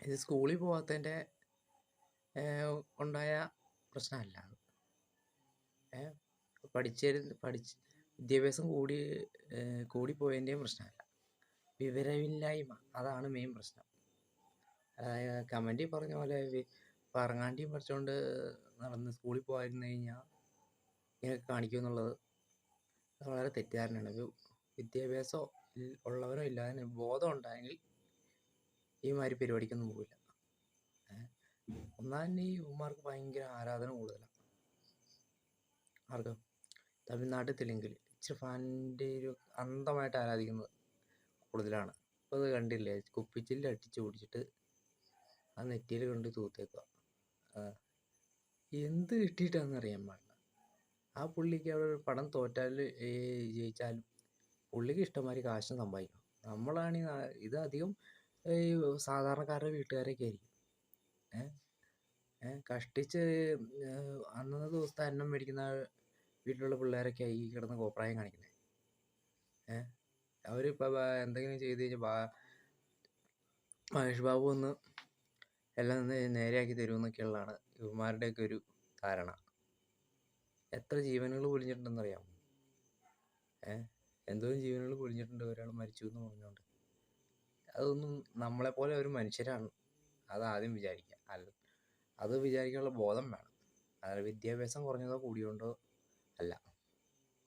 ഇത് സ്കൂളിൽ പോകാത്തതിൻ്റെ ഉണ്ടായ പ്രശ്നമല്ല. പഠിച്ച് വിദ്യാഭ്യാസം കൂടിപ്പോയതിൻ്റെയും പ്രശ്നമല്ല, വിവരമില്ലായ്മ അതാണ് മെയിൻ പ്രശ്നം. കമൻറ്റിൽ പറഞ്ഞ പോലെ പറങ്ങാണ്ടിയും പറിച്ചുകൊണ്ട് നടന്ന് സ്കൂളിൽ പോകാതിരുന്നു കഴിഞ്ഞാൽ ഇങ്ങനെയൊക്കെ കാണിക്കുമെന്നുള്ളത് വളരെ തെറ്റിദ്ധാരണയാണ്. വിദ്യാഭ്യാസം ഉള്ളവരോ ഇല്ലാതെ ബോധം ഉണ്ടായെങ്കിൽ ഈ മാതിരി പരിപാടിക്കൊന്നും പോവില്ല. ഒന്നാമത് ഈ ഇവന്മാർക്ക് ഭയങ്കര ആരാധന കൂടുതലാണ്. ആർക്കും തമിഴ്നാട്ടിൽ തെലുങ്കിൽ ഇർഫാൻ്റെ ഒരു അന്ധമായിട്ട് ആരാധിക്കുന്നത് കൂടുതലാണ്. അപ്പോൾ അത് കണ്ടില്ലേ, കുപ്പിച്ചില്ല് അടിച്ച് കുടിച്ചിട്ട് ആ നെറ്റിയിൽ കൊണ്ട് തൂത്തേക്കുക. എന്ത് കിട്ടിയിട്ടാണെന്നറിയാൻ പാടില്ല. ആ പുള്ളിക്ക് അവിടെ ഒരു പടം ജയിച്ചാലും പുള്ളിക്ക് ഇഷ്ടംമാതിരി കാശും സമ്പാദിക്കണം. നമ്മളാണെങ്കിൽ ഇത് അധികം ഈ സാധാരണക്കാരുടെ വീട്ടുകാരൊക്കെ ആയിരിക്കും. കഷ്ടിച്ച് അന്നത്തെ ദിവസത്തെ അന്നം മേടിക്കുന്ന വീട്ടിലുള്ള പിള്ളേരൊക്കെ ഈ കിടന്ന് കോപ്രായം കാണിക്കുന്നത്. അവരിപ്പോൾ എന്തെങ്കിലും ചെയ്ത് കഴിഞ്ഞാൽ മഹേഷ് ബാബു ഒന്ന് എല്ലാം നേരെയാക്കി തരുമെന്നൊക്കെയുള്ളതാണ് ഇവന്മാരുടെയൊക്കെ ഒരു ധാരണ. എത്ര ജീവനുകൾ പൊലിഞ്ഞിട്ടുണ്ടെന്നറിയാമോ? എന്തോരം ജീവനുകൾ പൊലിഞ്ഞിട്ടുണ്ട് ഒരാൾ മരിച്ചു എന്ന് പറഞ്ഞുകൊണ്ട്. അതൊന്നും നമ്മളെപ്പോലെ ഒരു മനുഷ്യരാണ്, അതാദ്യം വിചാരിക്കുക. അത് വിചാരിക്കാനുള്ള ബോധം വേണം. അതായത് വിദ്യാഭ്യാസം കുറഞ്ഞതോ കൂടിയോണ്ടോ അല്ല.